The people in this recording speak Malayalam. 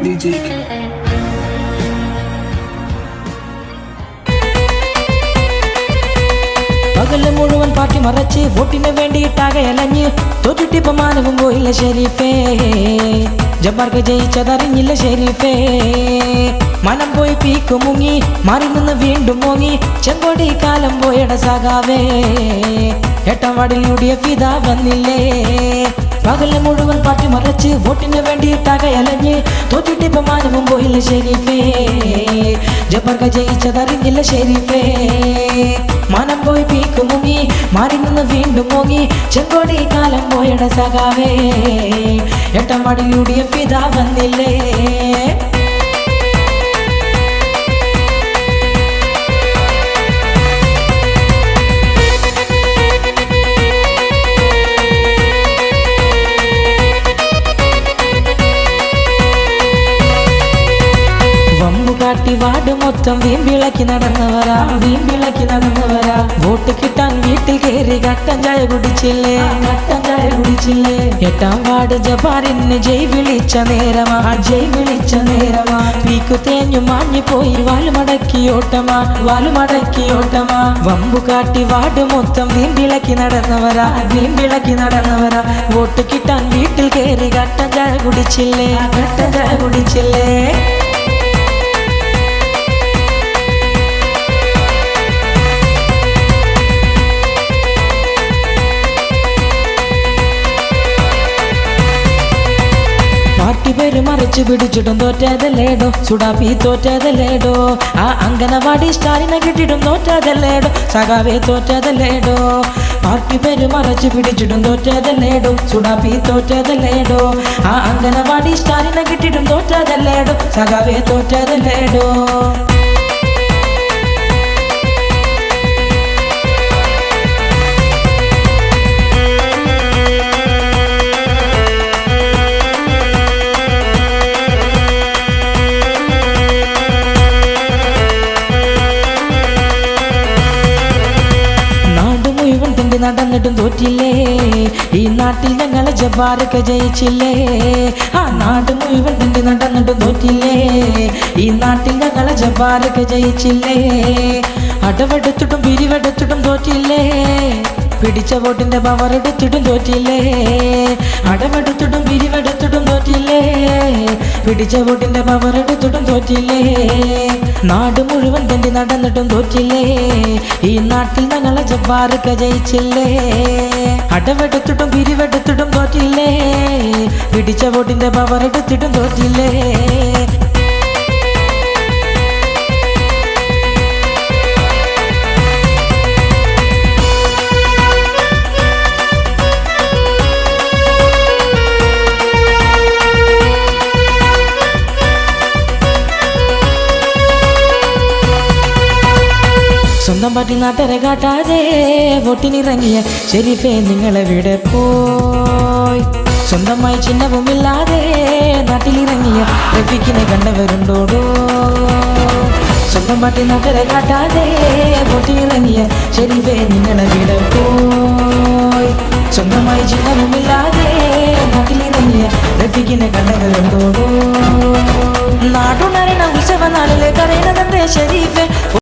DJ പകല് മുഴുവൻ പാർട്ടി മറച്ച് വോട്ടിന് വേണ്ടിയിട്ടാകെ അലഞ്ഞ് തോറ്റിട്ടിപ്പ മാനവും പോയില്ല ഷെരീഫേ ജബ്ബാർക്ക് ജയിച്ചതറിഞ്ഞില്ല ഷെരീഫേ മനം പോയി പീക്കു മുങ്ങി മാറി നിന്ന് വീണ്ടും മോങ്ങി ചെങ്കോടി കാലം പോയട സഖാവേ എട്ടാം വാർഡിൽ UDF ഇതാ വന്നില്ലേ പകല് മുഴുവൻ പാർട്ടി മറച്ച് വോട്ടിന് വേണ്ടിയിട്ടാകെ അലഞ്ഞ് തോറ്റിട്ടിപ്പ മാനവും പോയില്ല ഷെരീഫേ ജബ്ബാർക്ക് ജയിച്ചതറിഞ്ഞില്ല ഷെരീഫേ മനം പോയി പീക്കു മുങ്ങി മാറി നിന്ന് വീണ്ടും മോങ്ങി ചെങ്കോടി കാലം പോയട സഖാവേ എട്ടാം വാർഡിൽ UDF ഇതാ വന്നില്ലേ കാട്ടി വാർഡ് മൊത്തം വീമ്പിളക്കി നടന്നവരാ വോട്ട് കിട്ടാൻ വീട്ടിൽ കയറി കട്ടൻ ചായ കുടിച്ചില്ലേ എട്ടാം വാർഡ് ജബ്ബാറിന് ജയ് വിളിച്ച നേരമാ പീക്കു തേഞ്ഞു മാഞ്ഞു പോയി വാലുമടക്കി ഓട്ടമാ വമ്പു കാട്ടി വാർഡ് മൊത്തം വീമ്പിളക്കി നടന്നവരാ വോട്ട് കിട്ടാൻ വീട്ടിൽ കയറി കട്ടൻ ചായ കുടിച്ചില്ലേ പാർട്ടി പേര് മറിച്ച് പിടിച്ചിട്ടും തോറ്റതല്ലേടോ സുഡാപ്പി തോറ്റതല്ലേടോ ആ അംഗനവാടി സ്റ്റാലിനെ കിട്ടിയിട്ടും തോറ്റതല്ലേടോ സഖാവേ തോറ്റതല്ലേടോ പാർട്ടി പേര് മറിച്ച് പിടിച്ചിട്ടും തോറ്റതല്ലേടോ സുഡാപ്പി തോറ്റതല്ലേടോ ആ അംഗനവാടി സ്റ്റാലിനെ കിട്ടിയിട്ടും തോറ്റതല്ലേടോ സഖാവേ തോറ്റതല്ലേടോ നടന്നിട്ടും തോറ്റില്ലേ ഈ നാട്ടിൽ ഞങ്ങളെ ജബ്ബാർക്ക് ജയിച്ചില്ലേ ആ നാട് മുഴുവൻ തണ്ടി നടന്നിട്ടും തോറ്റില്ലേ ഈ നാട്ടിൽ ഞങ്ങളെ ജബ്ബാർക്ക് ജയിച്ചില്ലേ അടവെടുത്തിട്ടും പിരിവെടുത്തിട്ടും തോറ്റില്ലേ പിടിച്ച വോട്ടിന്റെ പവർ എടുത്തിട്ടും തോറ്റില്ലേ അടവെടുത്തിട്ടും പിരിവെടുത്തിട്ടും തോറ്റില്ലേ പിടിച്ച വോട്ടിന്റെ പവർ എടുത്തിട്ടും തോറ്റില്ലേ നാട് മുഴുവൻ തണ്ടി നടന്നിട്ടും തോറ്റില്ലേ ഈ നാട്ടിൽ ഞങ്ങളെ ജബ്ബാർക്ക് ജയിച്ചില്ലേ അടവെടുത്തിട്ടും പിരിവെടുത്തിട്ടും തോറ്റില്ലേ പിടിച്ച വോട്ടിന്റെ പവർ എടുത്തിട്ടും തോറ്റില്ലേ സ്വന്തം പാർട്ടി നാട്ടരെ കാട്ടാതെ വോട്ടിനിറങ്ങിയ ഷെരീഫേ നിങ്ങളെവിടെ പോയി സ്വന്തമായി ചിഹ്നവുമില്ലാതെ നാട്ടിലിറങ്ങിയ റഫീഖിനെ കണ്ടവരുണ്ടോടോ സ്വന്തം പാർട്ടി നാട്ടരെ കാട്ടാതെ വോട്ടിനിറങ്ങിയ ഷെരീഫേ നിങ്ങളെവിടെ പോയി സ്വന്തമായി ചിഹ്നവുമില്ലാതെ നാട്ടിലിറങ്ങിയ റഫീഖിനെ കണ്ടവരുണ്ടോടോ നാടുണരണ ഉത്സവ നാളിലെ കരയണതന്റെ ഷെരീഫേ